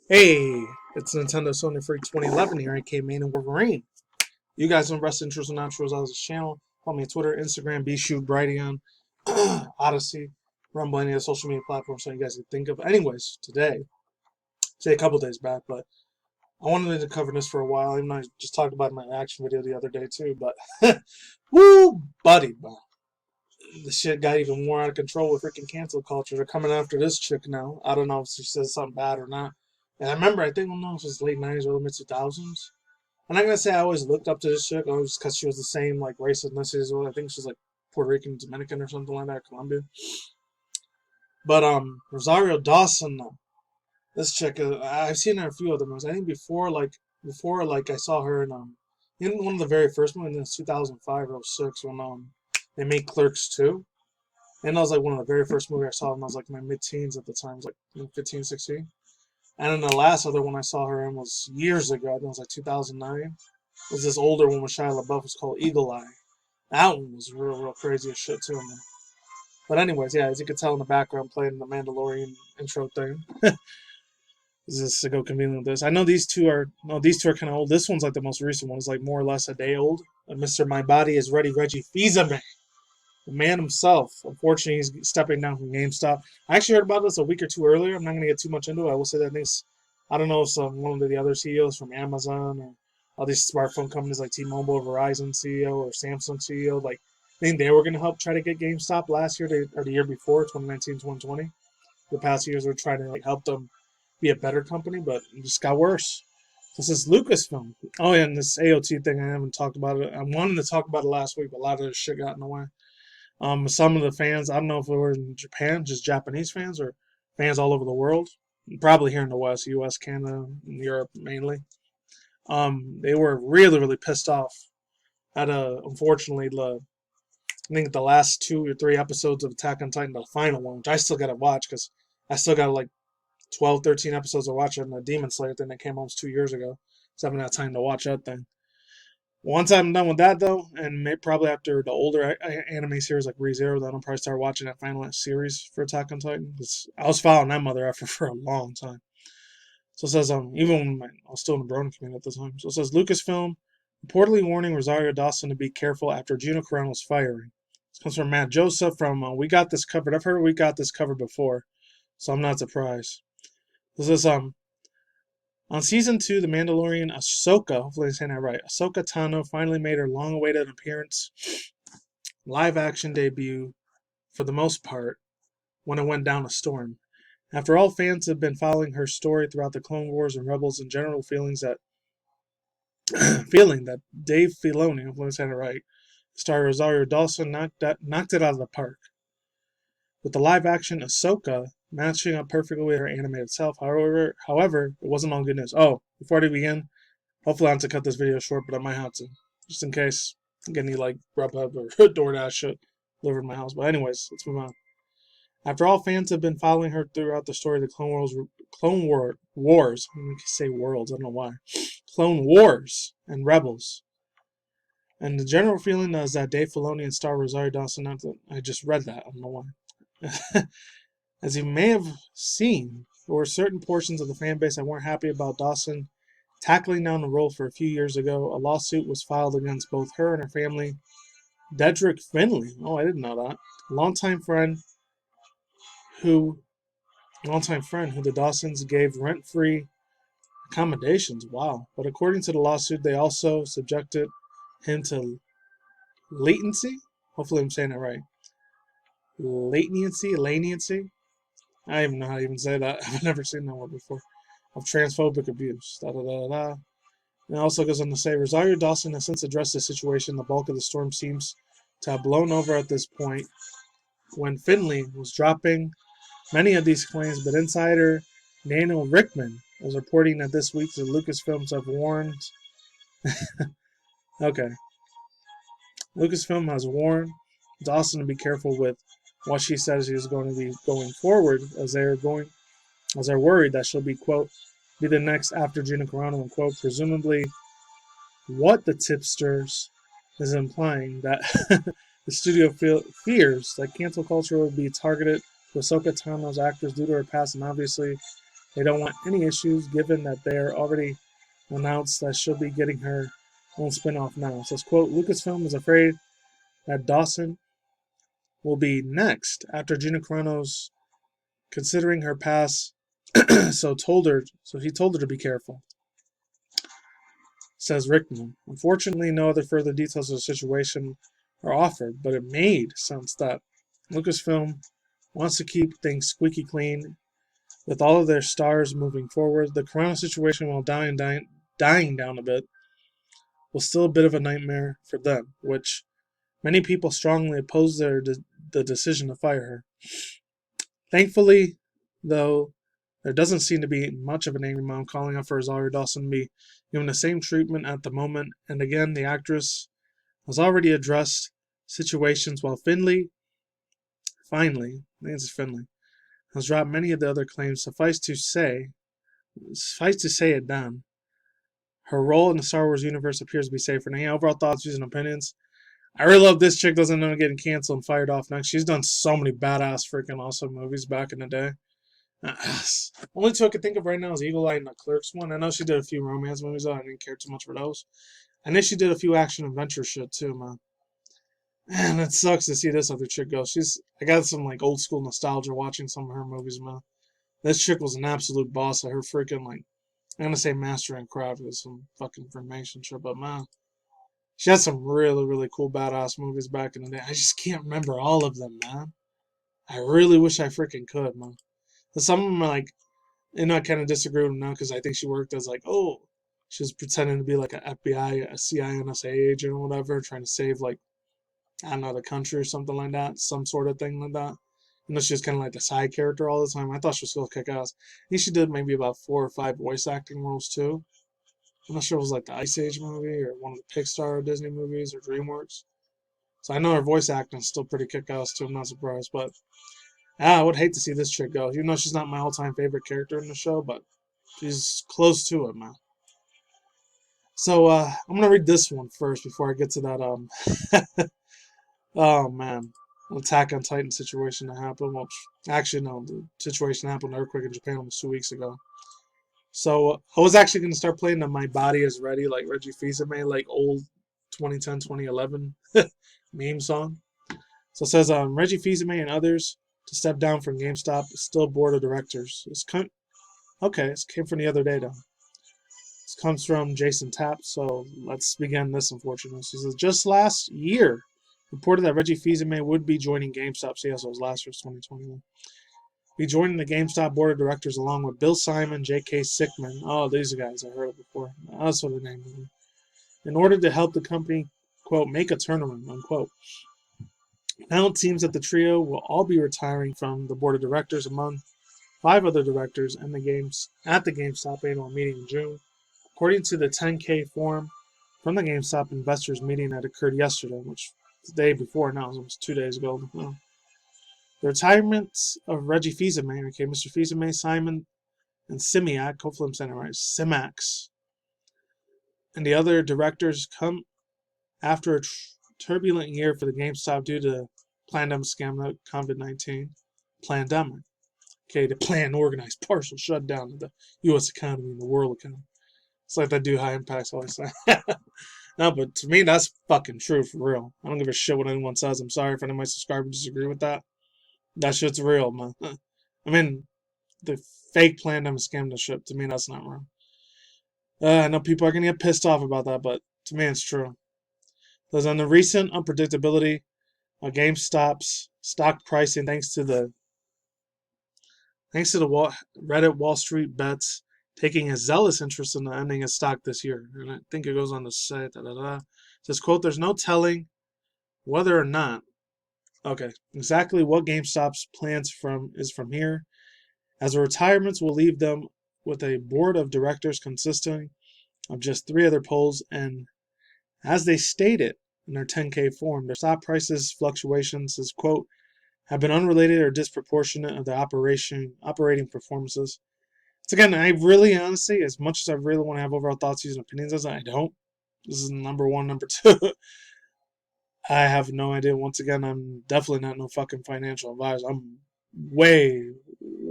Hey, it's Nintendo Sony Freak 2011 here, aka MannyTendoWolverine. You guys on Wrestling Intros and Outros on this channel. Follow me on Twitter, Instagram, BShoot, Brighteon, Odyssey, Rumble, any of the social media platforms so you guys can think of. Anyways, today, say a couple days back, but I wanted to cover this for a while, even though I just talked about it in my reaction video the other day too, but woo, buddy, bro. The shit got even more out of control with freaking cancel culture. They're coming after this chick now. I don't know if she says something bad or not. And I remember, I think, I don't know if it was late 90s, early mid 2000s. I'm not going to say I always looked up to this chick, always because she was the same, like, race ethnicity as well. I think she's, like, Puerto Rican, Dominican or something like that, or Colombian. But, Rosario Dawson, this chick, I've seen her in a few other movies. I think before, I saw her in one of the very first movies in 2005 or 06 when, they made Clerks 2. And that was like one of the very first movies I saw when I was like in my mid-teens at the time. It was like 15, 16. And then the last other one I saw her in was years ago. I think it was like 2009. It was this older one with Shia LaBeouf. It was called Eagle Eye. That one was real crazy as shit too, man. But anyways, yeah, as you can tell in the background, playing the Mandalorian intro thing. Is this to go convenient with this? I know these two are kind of old. This one's like the most recent one. It's like more or less a day old. Mr. My Body is Ready, Reggie FilsAime. The man himself. Unfortunately, he's stepping down from GameStop. I actually heard about this a week or two earlier. I'm not going to get too much into it. I will say that I don't know if one of the other CEOs from Amazon or all these smartphone companies like T-Mobile or Verizon CEO or Samsung CEO, like, I think they were going to help try to get GameStop last year or the year before, 2019, 2020. The past years were trying to like help them be a better company, but it just got worse. This is Lucasfilm. Oh, yeah, and this AOT thing, I haven't talked about it. I wanted to talk about it last week, but a lot of this shit got in the way. Some of the fans, I don't know if it were in Japan, just Japanese fans, or fans all over the world, probably here in the West, US, Canada, and Europe mainly. They were really pissed off at, unfortunately, I think the last 2 or 3 episodes of Attack on Titan, the final one, which I still got to watch because I still got like 12, 13 episodes to watch it, and the Demon Slayer thing that came almost 2 years ago. So I haven't had time to watch that thing. Once I'm done with that, though, and probably after the older anime series like ReZero, then I'll probably start watching that final series for Attack on Titan. I was following that mother effer for a long time. So it says, even when I was still in the Brony community at the time. So it says, Lucasfilm reportedly warning Rosario Dawson to be careful after Gina Carano's firing. This comes from Matt Joseph from We Got This Covered. I've heard We Got This Covered before, so I'm not surprised. This is, on season 2, The Mandalorian Ahsoka, hopefully I'm saying that right, Ahsoka Tano finally made her long-awaited appearance, live-action debut, for the most part, when it went down a storm. After all, fans have been following her story throughout the Clone Wars and Rebels and general feeling that Dave Filoni, hopefully I'm saying it right, star Rosario Dawson knocked it out of the park. With the live-action Ahsoka matching up perfectly with her animated self. However, it wasn't all good news. Oh, before I begin, hopefully I have to cut this video short, but I might have to, just in case I get any like Grubhub or DoorDash shit delivered to my house. But anyways, let's move on. After all, fans have been following her throughout the story of the Clone Wars. I can say worlds, I don't know why. Clone Wars and Rebels. And the general feeling is that Dave Filoni and star Rosario Dawson, I just read that, I don't know why. As you may have seen, there were certain portions of the fan base that weren't happy about Dawson tackling down the role for a few years ago. A lawsuit was filed against both her and her family. Dedrick Finley, oh, I didn't know that, a longtime friend who the Dawsons gave rent-free accommodations. Wow. But according to the lawsuit, they also subjected him to latency. Hopefully I'm saying it right. Leniency. I don't even know how to even say that. I've never seen that word before. Of transphobic abuse. And it also goes on to say, Rosario Dawson has since addressed the situation. The bulk of the storm seems to have blown over at this point when Finley was dropping many of these claims, but insider Daniel Rickman was reporting that this week the Lucasfilms have warned. Okay. Lucasfilm has warned Dawson to be careful with what she says she is going to be going forward, as they're worried that she'll be, quote, be the next after Gina Carano, and, quote, presumably what the tipsters is implying that the studio fears that cancel culture will be targeted to Ahsoka Tano's actors due to her past, and obviously They don't want any issues, given that they are already announced that she'll be getting her own spin-off now. It says, quote, Lucasfilm is afraid that Dawson will be next after Gina Carano's considering her past, so he told her to be careful. Says Rickman. Unfortunately, no other further details of the situation are offered, but it made sense that Lucasfilm wants to keep things squeaky clean with all of their stars moving forward. The Carano situation, while dying down a bit, was still a bit of a nightmare for them, which many people strongly opposed the decision to fire her. Thankfully, though, there doesn't seem to be much of an angry mom calling out for Rosario Dawson to be given the same treatment at the moment. And again, the actress has already addressed situations while Finley, has dropped many of the other claims. Suffice to say it done. Her role in the Star Wars universe appears to be safe for now. Overall thoughts, views, and opinions. I really love this chick doesn't end up getting canceled and fired off next. She's done so many badass freaking awesome movies back in the day. Only two I can think of right now is Eagle Eye and the Clerks one. I know she did a few romance movies, though. I didn't care too much for those. I know she did a few action adventure shit too, man. Man, it sucks to see this other chick go. I got some like old school nostalgia watching some of her movies, man. This chick was an absolute boss at her freaking like, I'm gonna say master and craft is some fucking information shit, but man, she had some really, really cool badass movies back in the day. I just can't remember all of them, man. I really wish I freaking could, man. But some of them are like, I kind of disagree with them now because I think she worked as like, she was pretending to be like an FBI, a CIA, NSA agent or whatever, trying to save like, I don't know, the country or something like that, some sort of thing like that. She was kind of like the side character all the time. I thought she was still kick ass. I think she did maybe about 4 or 5 voice acting roles too. I'm not sure if it was like the Ice Age movie or one of the Pixar or Disney movies or DreamWorks. So I know her voice acting is still pretty kick ass too. I'm not surprised, but I would hate to see this chick go. Even though she's not my all-time favorite character in the show, but she's close to it, man. So I'm gonna read this one first before I get to that. Oh man, Attack on Titan situation that happened. Well, actually no, the situation happened. The earthquake in Japan almost 2 weeks ago. So I was actually gonna start playing the "My Body Is Ready" like Reggie Fils-Aime, like old 2010, 2011 meme song. So it says Reggie Fils-Aime and others to step down from GameStop, still board of directors. Okay, it came from the other day though. This comes from Jason Tapp, so let's begin this unfortunately. So it says, just last year, reported that Reggie Fils-Aime would be joining GameStop. So yes, it was last year's 2021. Be joining the GameStop board of directors along with Bill Simon, J.K. Sickman. Oh, these guys, I heard it before. That's what the name is. In order to help the company, quote, make a turnaround, unquote. Now it seems that the trio will all be retiring from the board of directors among 5 other directors at the GameStop annual meeting in June. According to the 10K form from the GameStop investors meeting that occurred yesterday, which the day before now, it was almost 2 days ago. The retirements of Reggie Fils-Aime, okay, Mr. Fils-Aime, Simon, and Simiak, hopefully I'm saying it right, Simax, and the other directors come after a turbulent year for the GameStop due to pandemic scam, COVID-19 pandemic. Okay, the planned, organized, partial shutdown of the U.S. economy and the world economy. It's like that dude High Impact's always saying. No, but to me, that's fucking true for real. I don't give a shit what anyone says. I'm sorry if any of my subscribers disagree with that. That shit's real, man. I mean, the fake pandemic scam the shit. To me, that's not real. I know people are going to get pissed off about that, but to me, it's true. Because on the recent unpredictability of GameStop's stock pricing, thanks to the Reddit Wall Street bets taking a zealous interest in the ending of stock this year. And I think it goes on to say, it says, quote, there's no telling whether or not, okay, exactly what GameStop's plans is from here, as the retirements will leave them with a board of directors consisting of just 3 other polls, and as they stated in their 10K form, their stock prices fluctuations is, quote, have been unrelated or disproportionate of the operating performances. So again, I really honestly, as much as I really want to have overall thoughts, views, and opinions as I don't. This is number 1. Number 2, I have no idea. Once again, I'm definitely not no fucking financial advisor. I'm way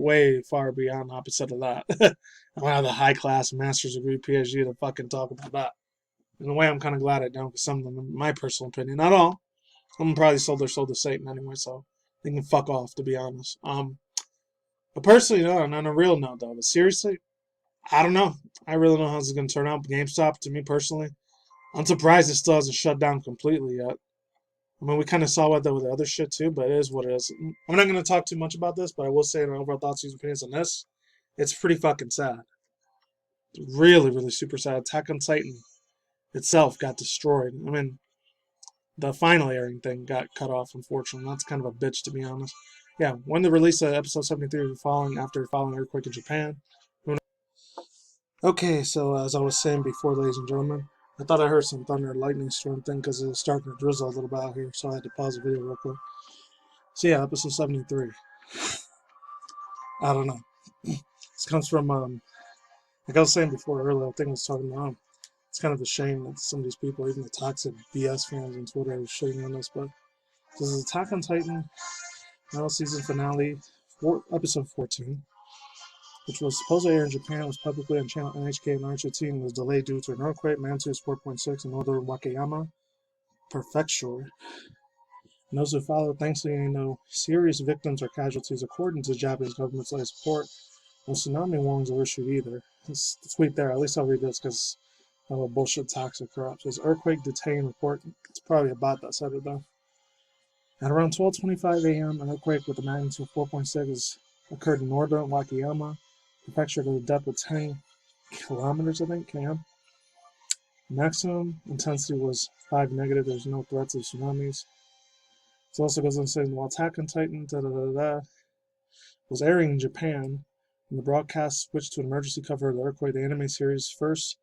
way far beyond opposite of that. I don't have the high class master's degree PhD to fucking talk about that. In a way, I'm kind of glad I don't, because some of them, in my personal opinion, not all, some of them probably sold their soul to Satan anyway, so they can fuck off, to be honest. But personally, no, on a real note, though, but seriously, I don't know. I really don't know how this is going to turn out. GameStop, to me personally, I'm surprised it still hasn't shut down completely yet. I mean, we kind of saw what with the other shit too, but it is what it is. I'm not going to talk too much about this, but I will say my overall thoughts and opinions on this. It's pretty fucking sad. Really, really super sad. Attack on Titan itself got destroyed. I mean, the final airing thing got cut off, unfortunately. That's kind of a bitch, to be honest. Yeah, when the release of episode 73 after following earthquake in Japan. Okay, so as I was saying before, ladies and gentlemen, I thought I heard some thunder and lightning storm thing because it was starting to drizzle a little bit out here, so I had to pause the video real quick. So yeah, episode 73. I don't know. This comes from, like I was saying before earlier, I think I was talking about, it's kind of a shame that some of these people, even the toxic BS fans on Twitter, are shitting on this, but this is Attack on Titan, final season finale, episode 14, which was supposed to air in Japan, was publicly on channel NHK in March 18, was delayed due to an earthquake, magnitude 4.6 in northern Wakayama Prefecture. And those who followed, thankfully, ain't no serious victims or casualties, according to Japanese government's latest report. No tsunami warnings were issued either. This tweet there, at least I'll read this because of a bullshit toxic crap. It says earthquake detained report. It's probably a bot that said it though. At around 12:25 a.m., an earthquake with a magnitude of 4.6 occurred in northern Wakayama Prefecture to the depth of 10 kilometers, I think, km. Maximum intensity was 5 negative. There's no threats of tsunamis. It also goes on saying, while Attack on Titan was airing in Japan, and the broadcast switched to an emergency cover of the earthquake, the anime series first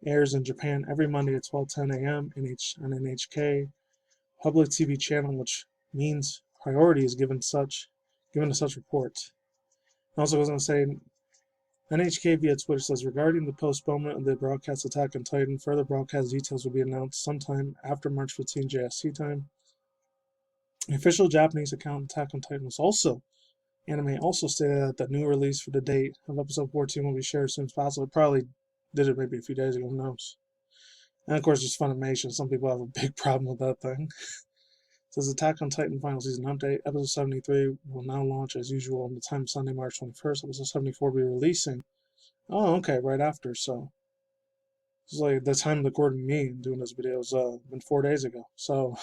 airs in Japan every Monday at 12:10 a.m. on NHK public TV channel, which means priority is given to such reports. It also goes on to say, NHK via Twitter says, regarding the postponement of the broadcast Attack on Titan, further broadcast details will be announced sometime after March 15 JST time. The official Japanese account Attack on Titan anime also stated that the new release for the date of episode 14 will be shared as soon as possible. It probably did it maybe a few days ago, who knows. And of course, there's Funimation. Some people have a big problem with that thing. It says Attack on Titan final season update. Episode 73 will now launch as usual on the time of Sunday, March 21st. Episode 74 will be releasing. Oh, okay, right after. So it's like the time of recording me and doing this video has been 4 days ago. So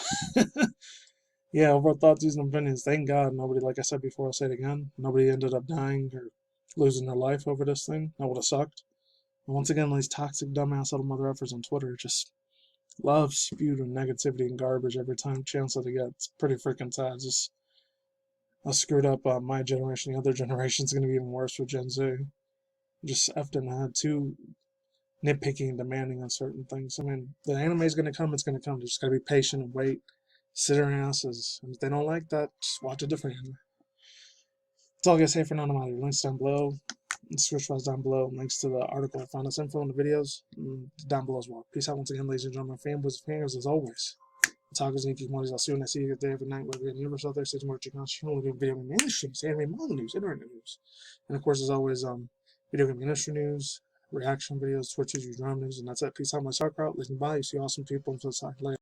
yeah, overall thoughts, views, and opinions. Thank God nobody, like I said before, I'll say it again, nobody ended up dying or losing their life over this thing. That would have sucked. And once again, these toxic, dumbass little mother effers on Twitter just love spewing negativity and garbage every time chance that they get. It's pretty freaking sad. Just I screwed up my generation. The other generation's going to be even worse with Gen Z. Just effed in the head, too nitpicking and demanding on certain things. I mean, the anime is going to come, it's going to come. You just got to be patient and wait. Sit their asses. And if they don't like that, just watch a different anime. That's all I got to say for now. I'm out here. Links down below. Search files down below. Links to the article I found, this info in the videos down below as well. Peace out once again, ladies and gentlemen. Fanboys and fans, as always. Talkers and geek monkeys. I'll see you when I see you day every night. Whether you're in the universe out there, stay tomorrow, check out channel, video game industry, anime, manga news, internet news. And of course, as always, video game industry news, reaction videos, Twitch, YouTube, drama news, and that's it. Peace out, my sauerkraut. Listen, bye. You see awesome people on the side. Later.